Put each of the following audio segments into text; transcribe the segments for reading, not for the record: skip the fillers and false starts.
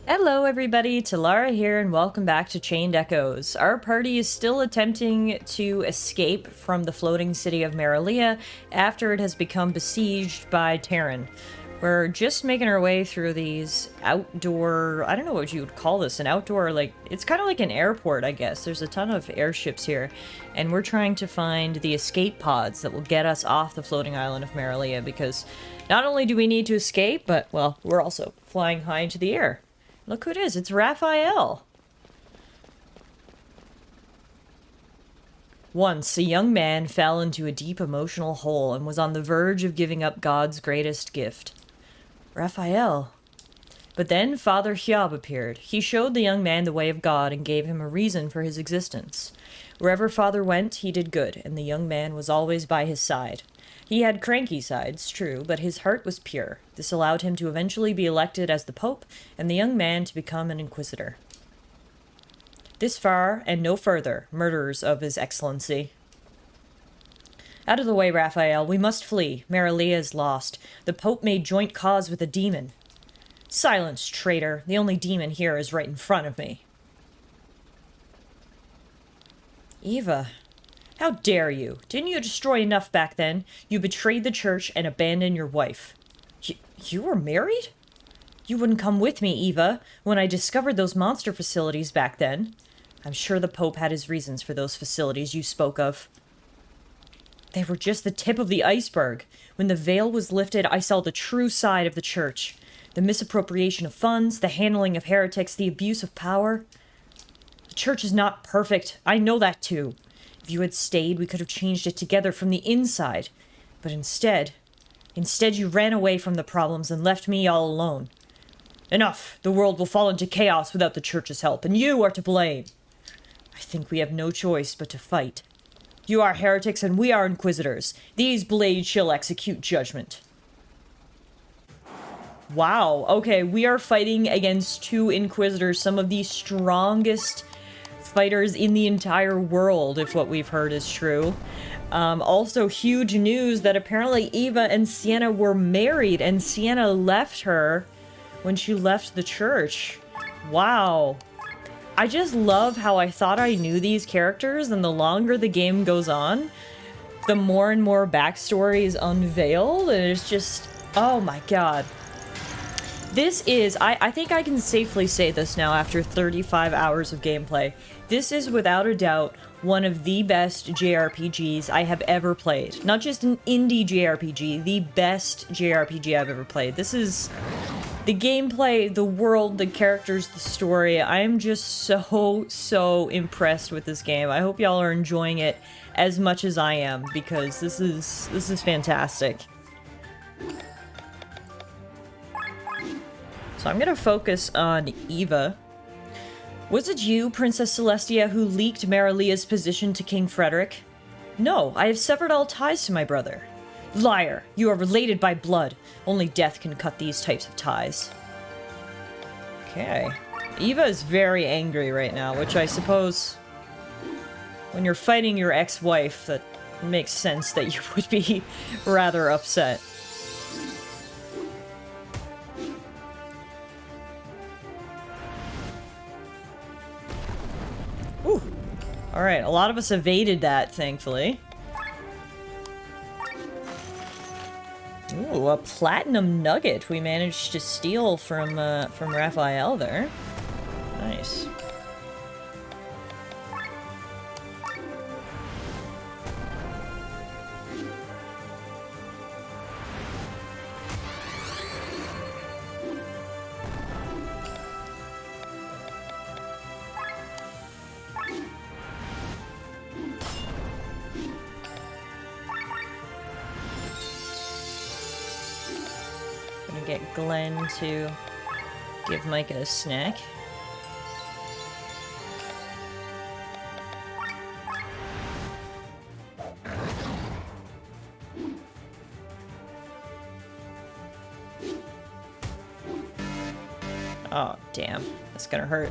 Hello everybody, Tallara here and welcome back to Chained Echoes. Our party is still attempting to escape from the floating city of Marylea after it has become besieged by Terran. We're just making our way through these outdoor, I don't know what you would call this, an outdoor, it's kind of like an airport, I guess. There's a ton of airships here, and we're trying to find the escape pods that will get us off the floating island of Marylea, because not only do we need to escape, but, well, we're also flying high into the air. Look who it is, it's Raphael! Once, a young man fell into a deep emotional hole and was on the verge of giving up God's greatest gift. Raphael. But then Father Hiob appeared. He showed the young man the way of God and gave him a reason for his existence. Wherever Father went, he did good, and the young man was always by his side. He had cranky sides, true, but his heart was pure. This allowed him to eventually be elected as the Pope, and the young man to become an Inquisitor. This far, and no further, murderers of His Excellency. Out of the way, Raphael, we must flee. Marylea is lost. The Pope made joint cause with a demon. Silence, traitor. The only demon here is right in front of me. Eva. How dare you? Didn't you destroy enough back then? You betrayed the church and abandoned your wife. You were married? You wouldn't come with me, Eva, when I discovered those monster facilities back then. I'm sure the Pope had his reasons for those facilities you spoke of. They were just the tip of the iceberg. When the veil was lifted, I saw the true side of the church. The misappropriation of funds, the handling of heretics, the abuse of power. The church is not perfect. I know that too. If you had stayed, we could have changed it together from the inside. But instead you ran away from the problems and left me all alone. Enough! The world will fall into chaos without the church's help, and you are to blame. I think we have no choice but to fight. You are heretics and we are inquisitors. These blades shall execute judgment. Wow, okay, we are fighting against two inquisitors, some of the strongest fighters in the entire world, if what we've heard is true. Also, huge news that apparently Eva and Sienna were married, and Sienna left her when she left the church. Wow. I just love how I thought I knew these characters, and the longer the game goes on, the more and more backstory is unveiled, and it's just, oh my god. This is, I think I can safely say this now after 35 hours of gameplay. This is without a doubt one of the best JRPGs I have ever played. Not just an indie JRPG, the best JRPG I've ever played. This is the gameplay, the world, the characters, the story. I'm just so impressed with this game. I hope y'all are enjoying it as much as I am, because this is fantastic. So I'm gonna focus on Eva. Was it you, Princess Celestia, who leaked Marylea's position to King Frederick? No, I have severed all ties to my brother. Liar! You are related by blood. Only death can cut these types of ties. Okay. Eva is very angry right now, which I suppose, when you're fighting your ex-wife, that makes sense that you would be rather upset. Ooh. Alright, a lot of us evaded that, thankfully. Ooh, a platinum nugget we managed to steal from Raphael there. Nice. Get Glenn to give Micah a snack. Oh, damn. That's gonna hurt.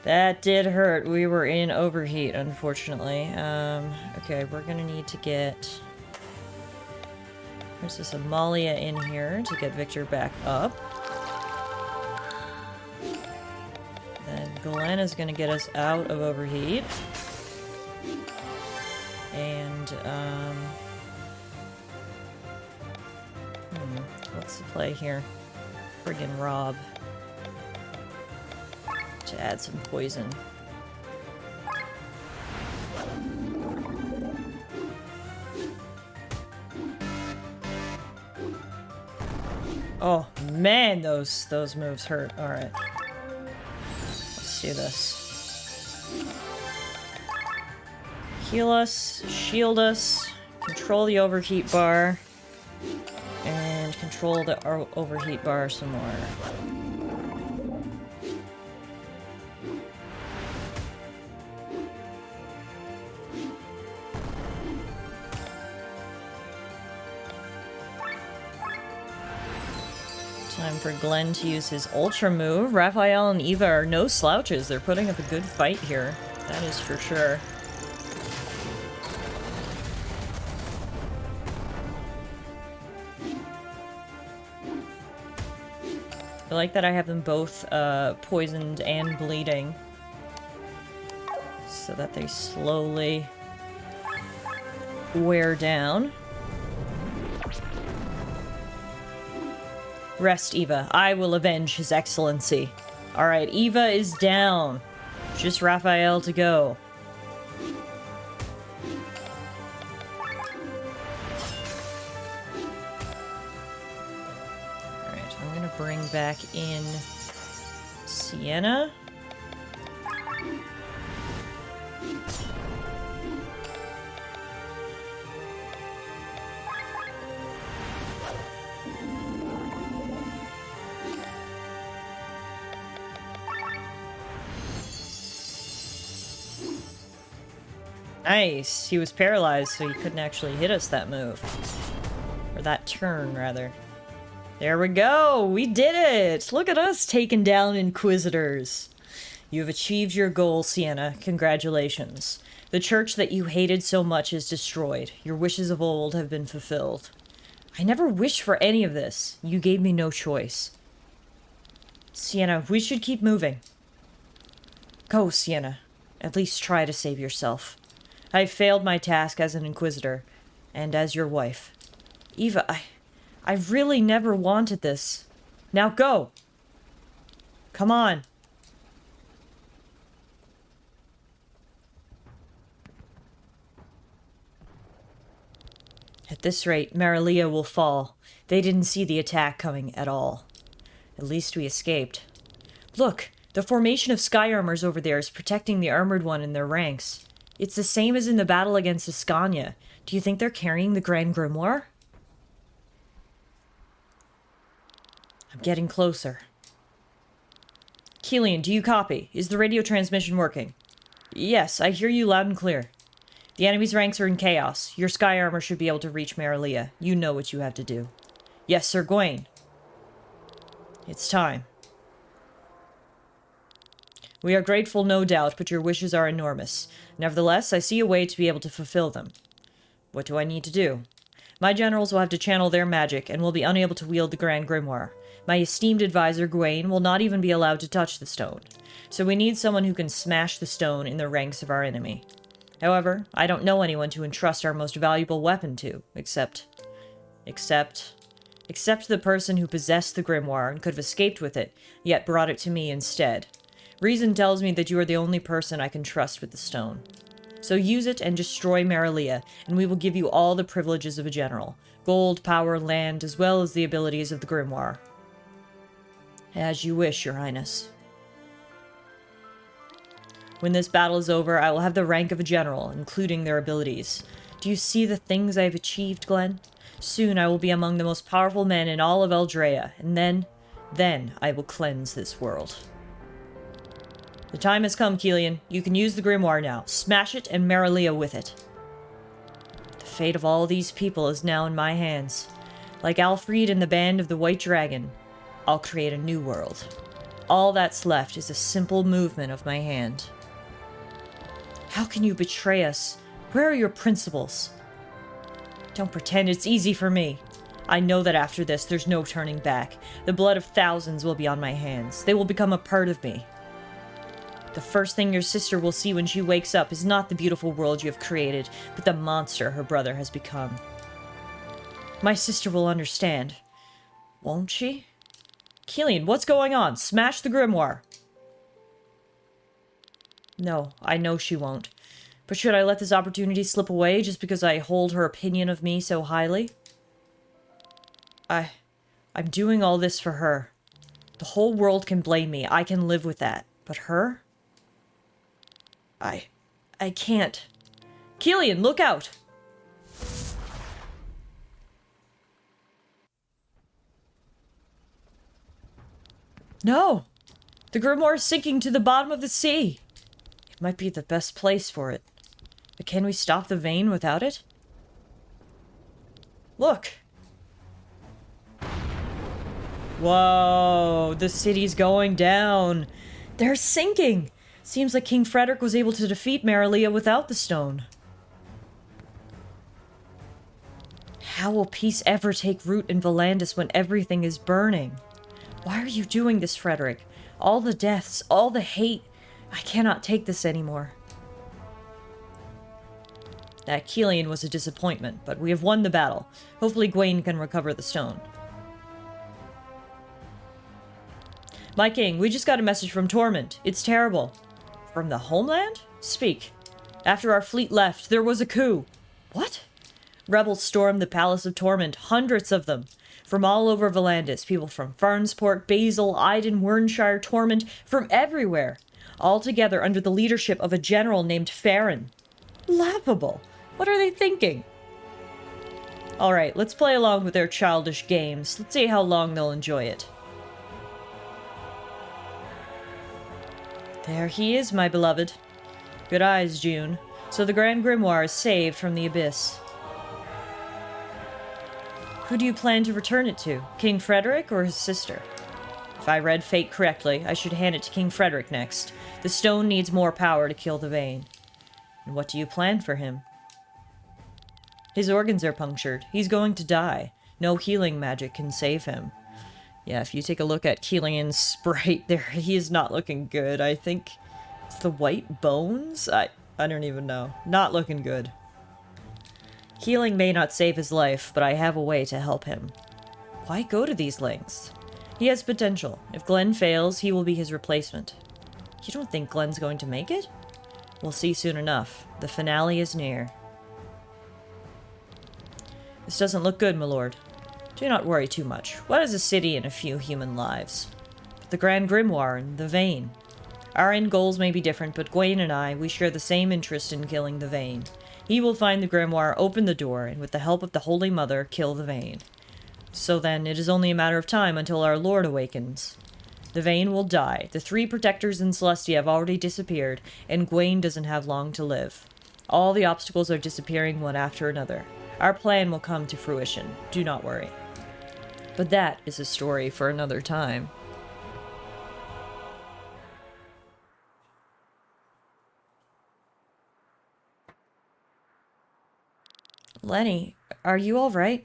That did hurt. We were in overheat, unfortunately. Okay, we're gonna need to get Princess Amalia in here to get Victor back up. Glenn is going to get us out of overheat. And, what's the play here? Friggin' Rob. To add some poison. Oh, man, those moves hurt. Alright. Let's do this. Heal us, shield us, control the overheat bar, and control the overheat bar some more. Time for Glenn to use his ultra move. Raphael and Eva are no slouches. They're putting up a good fight here. That is for sure. I like that I have them both poisoned and bleeding. So that they slowly wear down. Rest, Eva. I will avenge His Excellency. Alright, Eva is down. Just Raphael to go. Alright, I'm gonna bring back in Sienna. Nice. He was paralyzed, so he couldn't actually hit us that move. Or that turn, rather. There we go! We did it! Look at us taking down Inquisitors! You have achieved your goal, Sienna. Congratulations. The church that you hated so much is destroyed. Your wishes of old have been fulfilled. I never wished for any of this. You gave me no choice. Sienna, we should keep moving. Go, Sienna. At least try to save yourself. I failed my task as an Inquisitor, and as your wife. Eva, I really never wanted this. Now go! Come on! At this rate, Marylea will fall. They didn't see the attack coming at all. At least we escaped. Look! The formation of sky armors over there is protecting the armored one in their ranks. It's the same as in the battle against Ascania. Do you think they're carrying the Grand Grimoire? I'm getting closer. Keelian, do you copy? Is the radio transmission working? Yes, I hear you loud and clear. The enemy's ranks are in chaos. Your sky armor should be able to reach Marylea. You know what you have to do. Yes, Sir Gawain. It's time. We are grateful, no doubt, but your wishes are enormous. Nevertheless, I see a way to be able to fulfill them. What do I need to do? My generals will have to channel their magic, and will be unable to wield the Grand Grimoire. My esteemed advisor, Gawain, will not even be allowed to touch the stone. So we need someone who can smash the stone in the ranks of our enemy. However, I don't know anyone to entrust our most valuable weapon to, except the person who possessed the grimoire and could have escaped with it, yet brought it to me instead. Reason tells me that you are the only person I can trust with the stone. So use it and destroy Marylea, and we will give you all the privileges of a general. Gold, power, land, as well as the abilities of the grimoire. As you wish, Your Highness. When this battle is over, I will have the rank of a general, including their abilities. Do you see the things I have achieved, Glenn? Soon I will be among the most powerful men in all of Eldrea, and then I will cleanse this world. The time has come, Keelian. You can use the grimoire now. Smash it and Marylea with it. The fate of all these people is now in my hands. Like Alfred and the band of the White Dragon, I'll create a new world. All that's left is a simple movement of my hand. How can you betray us? Where are your principles? Don't pretend it's easy for me. I know that after this, there's no turning back. The blood of thousands will be on my hands. They will become a part of me. The first thing your sister will see when she wakes up is not the beautiful world you have created, but the monster her brother has become. My sister will understand. Won't she? Killian, what's going on? Smash the grimoire. No, I know she won't. But should I let this opportunity slip away just because I hold her opinion of me so highly? I'm doing all this for her. The whole world can blame me. I can live with that. But her? I can't. Killian, look out! No! The grimoire is sinking to the bottom of the sea. It might be the best place for it. But can we stop the vein without it? Look! Whoa, the city's going down. They're sinking. Seems like King Frederick was able to defeat Marylea without the stone. How will peace ever take root in Volandis when everything is burning? Why are you doing this, Frederick? All the deaths, all the hate. I cannot take this anymore. That Killian was a disappointment, but we have won the battle. Hopefully Gwaine can recover the stone. My king, we just got a message from Torment. It's terrible. From the homeland? Speak. After our fleet left, there was a coup. What? Rebels stormed the Palace of Torment, hundreds of them. From all over Volandis, people from Farnsport, Basel, Iden, Wernshire, Torment, from everywhere. All together under the leadership of a general named Farron. Laughable. What are they thinking? Alright, let's play along with their childish games. Let's see how long they'll enjoy it. There he is, my beloved. Good eyes, June. So the Grand Grimoire is saved from the abyss. Who do you plan to return it to? King Frederick or his sister? If I read fate correctly, I should hand it to King Frederick next. The stone needs more power to kill the vein. And what do you plan for him? His organs are punctured. He's going to die. No healing magic can save him. Yeah, if you take a look at Killian's sprite there, he is not looking good. I think it's the white bones? I don't even know. Not looking good. Healing may not save his life, but I have a way to help him. Why go to these lengths? He has potential. If Glenn fails, he will be his replacement. You don't think Glenn's going to make it? We'll see soon enough. The finale is near. This doesn't look good, my lord. Do not worry too much. What is a city and a few human lives? But the Grand Grimoire and the Vein. Our end goals may be different, but Gwaine and I, we share the same interest in killing the Vein. He will find the grimoire, open the door, and with the help of the Holy Mother, kill the Vein. So then, it is only a matter of time until our Lord awakens. The Vein will die, the 3 protectors in Celestia have already disappeared, and Gwaine doesn't have long to live. All the obstacles are disappearing one after another. Our plan will come to fruition, do not worry. But that is a story for another time. Lenny, are you all right?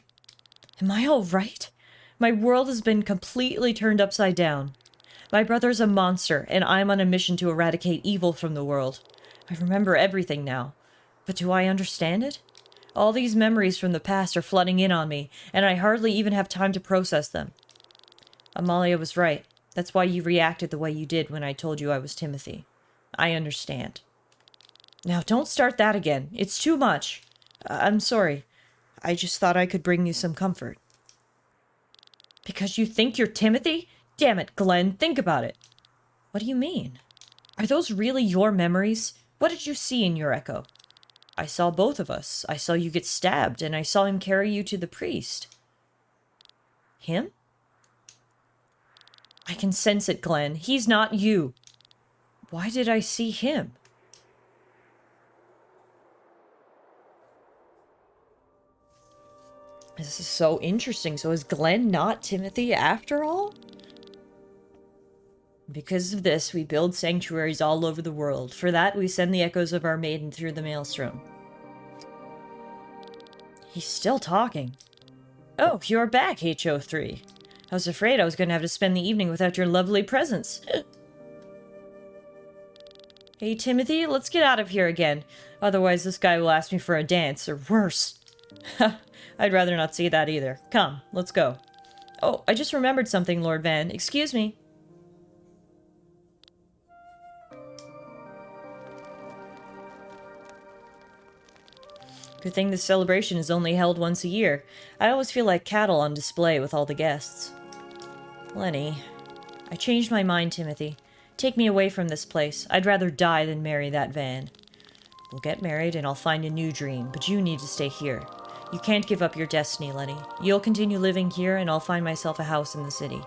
Am I all right? My world has been completely turned upside down. My brother's a monster, and I'm on a mission to eradicate evil from the world. I remember everything now. But do I understand it? All these memories from the past are flooding in on me, and I hardly even have time to process them. Amalia was right. That's why you reacted the way you did when I told you I was Timothy. I understand. Now, don't start that again. It's too much. I'm sorry. I just thought I could bring you some comfort. Because you think you're Timothy? Damn it, Glenn, think about it. What do you mean? Are those really your memories? What did you see in your echo? I saw both of us. I saw you get stabbed, and I saw him carry you to the priest. Him? I can sense it, Glenn. He's not you. Why did I see him? This is so interesting. So is Glenn not Timothy after all? Because of this, we build sanctuaries all over the world. For that, we send the echoes of our maiden through the maelstrom. He's still talking. Oh, you're back, HO3. I was afraid I was going to have to spend the evening without your lovely presence. Hey, Timothy, let's get out of here again. Otherwise, this guy will ask me for a dance, or worse. I'd rather not see that either. Come, let's go. Oh, I just remembered something, Lord Van. Excuse me. Good thing this celebration is only held once a year. I always feel like cattle on display with all the guests. Lenny. I changed my mind, Timothy. Take me away from this place. I'd rather die than marry that Van. We'll get married and I'll find a new dream, but you need to stay here. You can't give up your destiny, Lenny. You'll continue living here and I'll find myself a house in the city.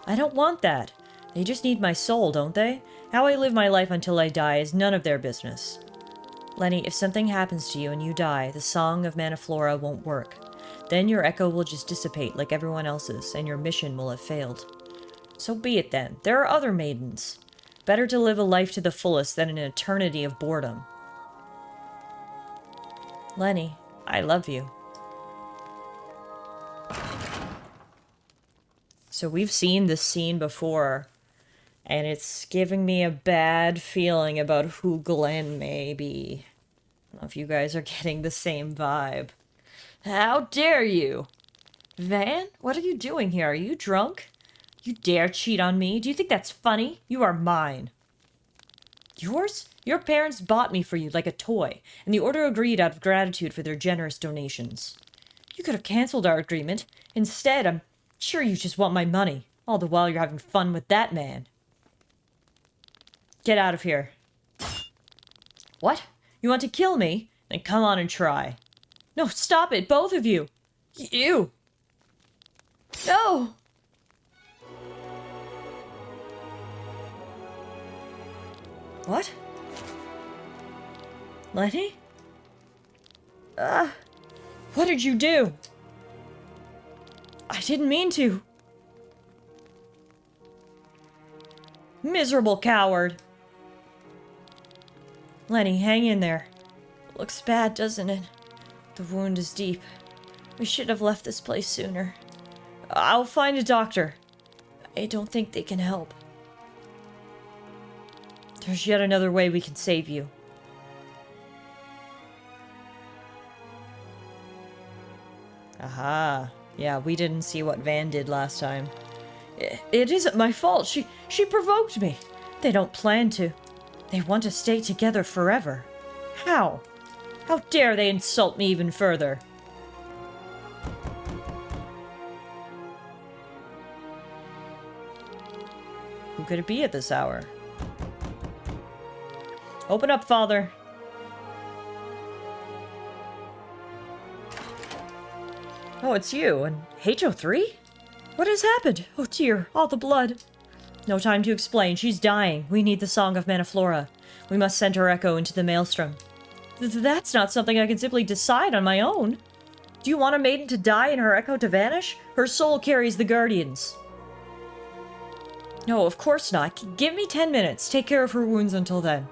I don't want that. They just need my soul, don't they? How I live my life until I die is none of their business. Lenny, if something happens to you and you die, the song of Manaflora won't work. Then your echo will just dissipate like everyone else's, and your mission will have failed. So be it then. There are other maidens. Better to live a life to the fullest than an eternity of boredom. Lenny, I love you. So we've seen this scene before, and it's giving me a bad feeling about who Glenn may be. I don't know if you guys are getting the same vibe. How dare you? Van, what are you doing here? Are you drunk? You dare cheat on me? Do you think that's funny? You are mine. Yours? Your parents bought me for you like a toy, and the Order agreed out of gratitude for their generous donations. You could have canceled our agreement. Instead, I'm sure you just want my money. All the while you're having fun with that man. Get out of here. What? You want to kill me? Then come on and try. No, stop it, both of you. You. No. What? Lenny? What did you do? I didn't mean to. Miserable coward. Lenny, hang in there. Looks bad, doesn't it? The wound is deep. We should have left this place sooner. I'll find a doctor. I don't think they can help. There's yet another way we can save you. Aha. Yeah, we didn't see what Van did last time. It isn't my fault. She provoked me. They don't plan to. They want to stay together forever. How? How dare they insult me even further? Who could it be at this hour? Open up, Father. Oh, it's you. And HO3? What has happened? Oh dear, all the blood. No time to explain. She's dying. We need the Song of Manaflora. We must send her echo into the maelstrom. That's not something I can simply decide on my own. Do you want a maiden to die and her echo to vanish? Her soul carries the guardians. No, of course not. Give me 10 minutes. Take care of her wounds until then.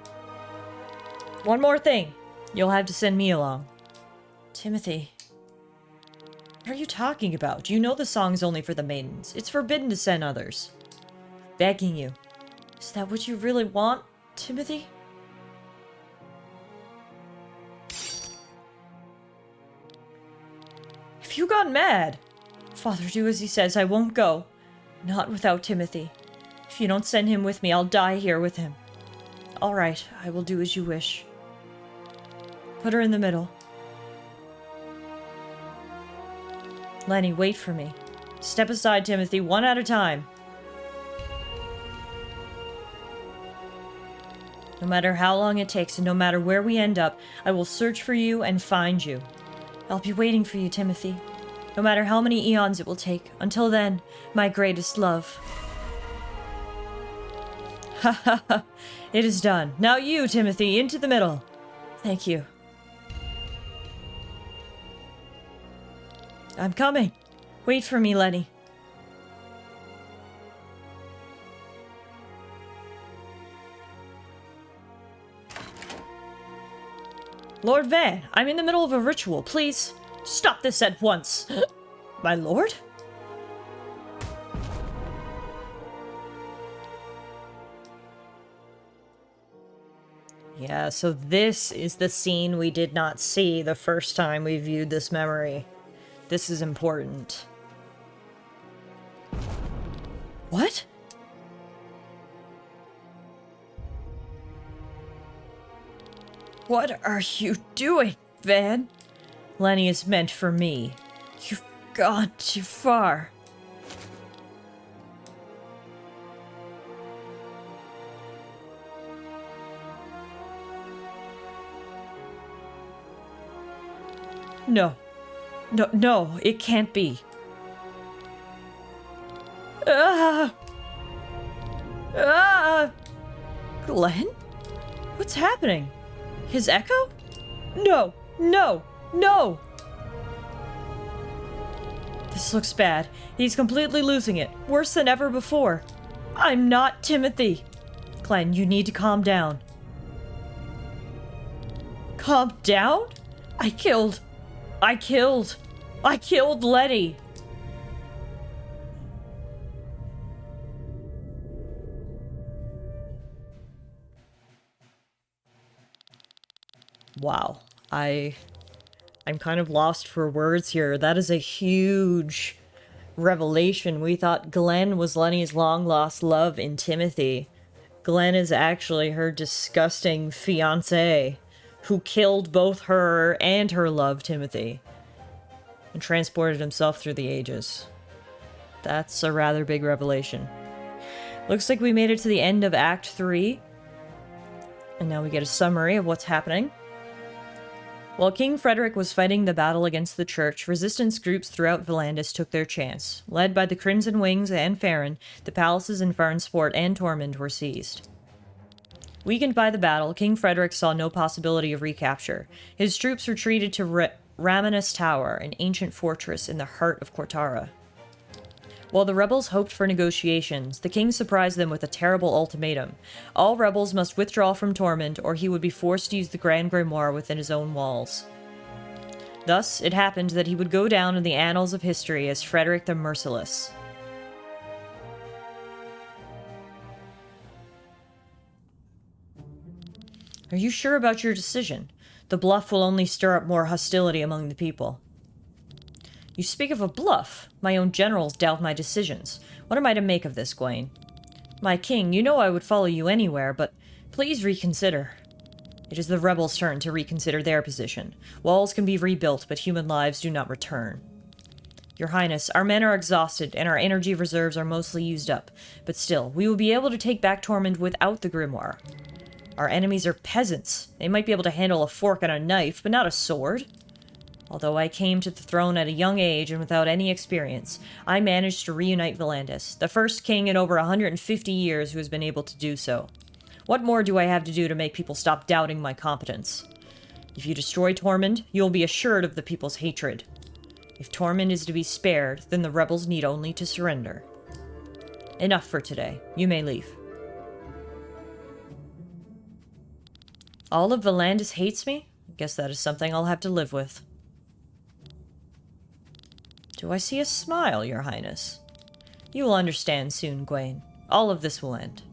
One more thing. You'll have to send me along. Timothy. What are you talking about? You know the song's only for the maidens. It's forbidden to send others. Begging you. Is that what you really want, Timothy? Have you gone mad? Father, do as he says. I won't go. Not without Timothy. If you don't send him with me, I'll die here with him. All right, I will do as you wish. Put her in the middle. Lenny, wait for me. Step aside, Timothy, one at a time. No matter how long it takes and no matter where we end up, I will search for you and find you. I'll be waiting for you, Timothy. No matter how many eons it will take. Until then, my greatest love. Ha ha ha. It is done. Now you, Timothy, into the middle. Thank you. I'm coming. Wait for me, Lenny. Lord Van, I'm in the middle of a ritual. Please, stop this at once. My lord? Yeah, so this is the scene we did not see the first time we viewed this memory. This is important. What? What are you doing, Van? Lenny is meant for me. You've gone too far. No. No, it can't be. Ah! Ah! Glenn? What's happening? His echo? No! No! No! This looks bad. He's completely losing it. Worse than ever before. I'm not Timothy. Glenn, you need to calm down. Calm down? I killed Letty. Wow. I'm kind of lost for words here. That is a huge revelation. We thought Glenn was Lenny's long-lost love in Timothy. Glenn is actually her disgusting fiancé who killed both her and her love, Timothy, and transported himself through the ages. That's a rather big revelation. Looks like we made it to the end of Act 3. And now we get a summary of what's happening. While King Frederick was fighting the battle against the church, resistance groups throughout Volandis took their chance. Led by the Crimson Wings and Farron, the palaces in Farnsport and Tormund were seized. Weakened by the battle, King Frederick saw no possibility of recapture. His troops retreated to Raminus Tower, an ancient fortress in the heart of Cortara. While the rebels hoped for negotiations, the king surprised them with a terrible ultimatum. All rebels must withdraw from Tormund, or he would be forced to use the Grand Grimoire within his own walls. Thus, it happened that he would go down in the annals of history as Frederick the Merciless. Are you sure about your decision? The bluff will only stir up more hostility among the people. You speak of a bluff. My own generals doubt my decisions. What am I to make of this, Gwaine? My king, you know I would follow you anywhere, but please reconsider. It is the rebels' turn to reconsider their position. Walls can be rebuilt, but human lives do not return. Your Highness, our men are exhausted, and our energy reserves are mostly used up. But still, we will be able to take back Tormund without the grimoire. Our enemies are peasants. They might be able to handle a fork and a knife, but not a sword. Although I came to the throne at a young age and without any experience, I managed to reunite Volandis, the first king in over 150 years who has been able to do so. What more do I have to do to make people stop doubting my competence? If you destroy Tormund, you will be assured of the people's hatred. If Tormund is to be spared, then the rebels need only to surrender. Enough for today. You may leave. All of Volandis hates me? I guess that is something I'll have to live with. Do I see a smile, Your Highness? You will understand soon, Gwaine. All of this will end.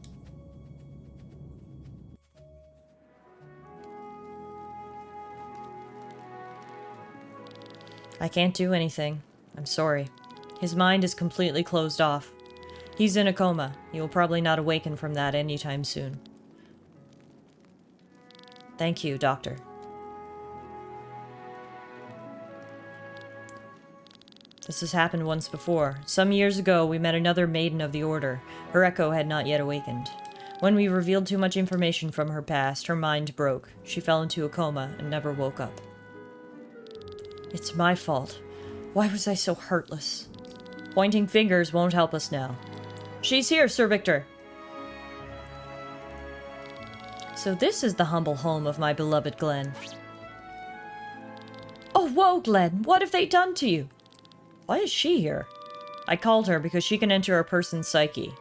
I can't do anything. I'm sorry. His mind is completely closed off. He's in a coma. He will probably not awaken from that anytime soon. Thank you, Doctor. This has happened once before. Some years ago, we met another maiden of the Order. Her echo had not yet awakened. When we revealed too much information from her past, her mind broke. She fell into a coma and never woke up. It's my fault. Why was I so heartless? Pointing fingers won't help us now. She's here, Sir Victor! So this is the humble home of my beloved Glenn. Oh, whoa, Glenn! What have they done to you? Why is she here? I called her because she can enter a person's psyche.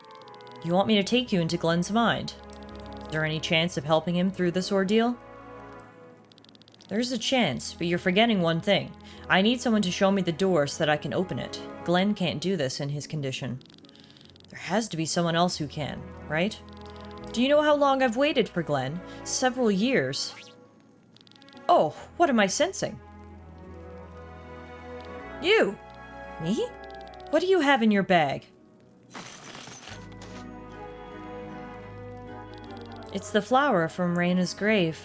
You want me to take you into Glenn's mind? Is there any chance of helping him through this ordeal? There's a chance, but you're forgetting one thing. I need someone to show me the door so that I can open it. Glenn can't do this in his condition. There has to be someone else who can, right? Do you know how long I've waited for Glenn? Several years. Oh, what am I sensing? You! Me? What do you have in your bag? It's the flower from Raina's grave.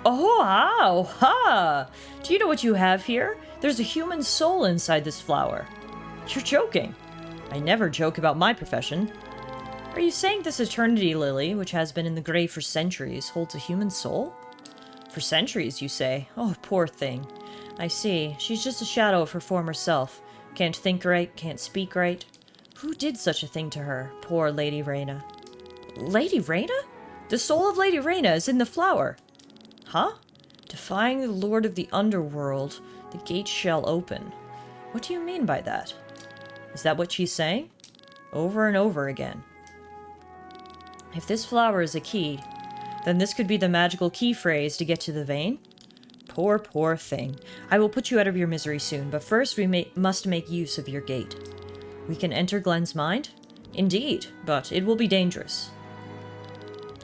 Oh, wow! Ha! Do you know what you have here? There's a human soul inside this flower. You're joking. I never joke about my profession. Are you saying this eternity lily, which has been in the grave for centuries, holds a human soul? For centuries, you say? Oh, poor thing. I see. She's just a shadow of her former self. Can't think right, can't speak right. Who did such a thing to her? Poor Lady Raina. Lady Raina? The soul of Lady Raina is in the flower. Huh? Defying the Lord of the Underworld, the gates shall open. What do you mean by that? Is that what she's saying? Over and over again. If this flower is a key, then this could be the magical key phrase to get to the vein? Poor, poor thing. I will put you out of your misery soon, but first we must make use of your gate. We can enter Glenn's mind? Indeed, but it will be dangerous.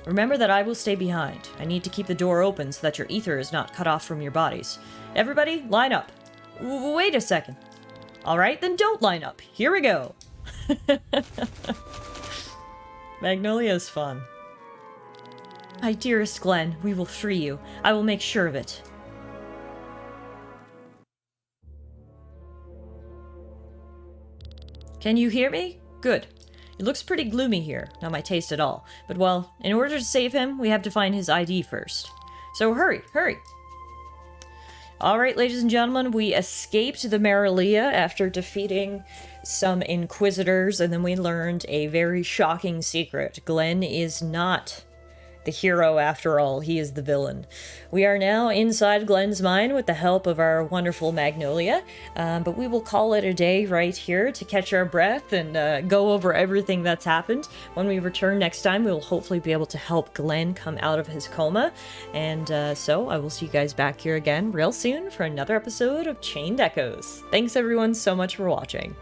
Remember that I will stay behind. I need to keep the door open so that your ether is not cut off from your bodies. Everybody, line up. Wait a second. Alright, then don't line up. Here we go. Magnolia is fun. My dearest Glenn, we will free you. I will make sure of it. Can you hear me? Good. It looks pretty gloomy here, not my taste at all. But well, in order to save him, we have to find his ID first. So hurry, hurry! Alright, ladies and gentlemen, we escaped the Marylea after defeating some Inquisitors, and then we learned a very shocking secret. Glenn is not the hero after all, he is the villain. We are now inside Glenn's mind with the help of our wonderful Magnolia, but we will call it a day right here to catch our breath and go over everything that's happened. When we return next time, we will hopefully be able to help Glenn come out of his coma, and so I will see you guys back here again real soon for another episode of Chained Echoes. Thanks everyone so much for watching.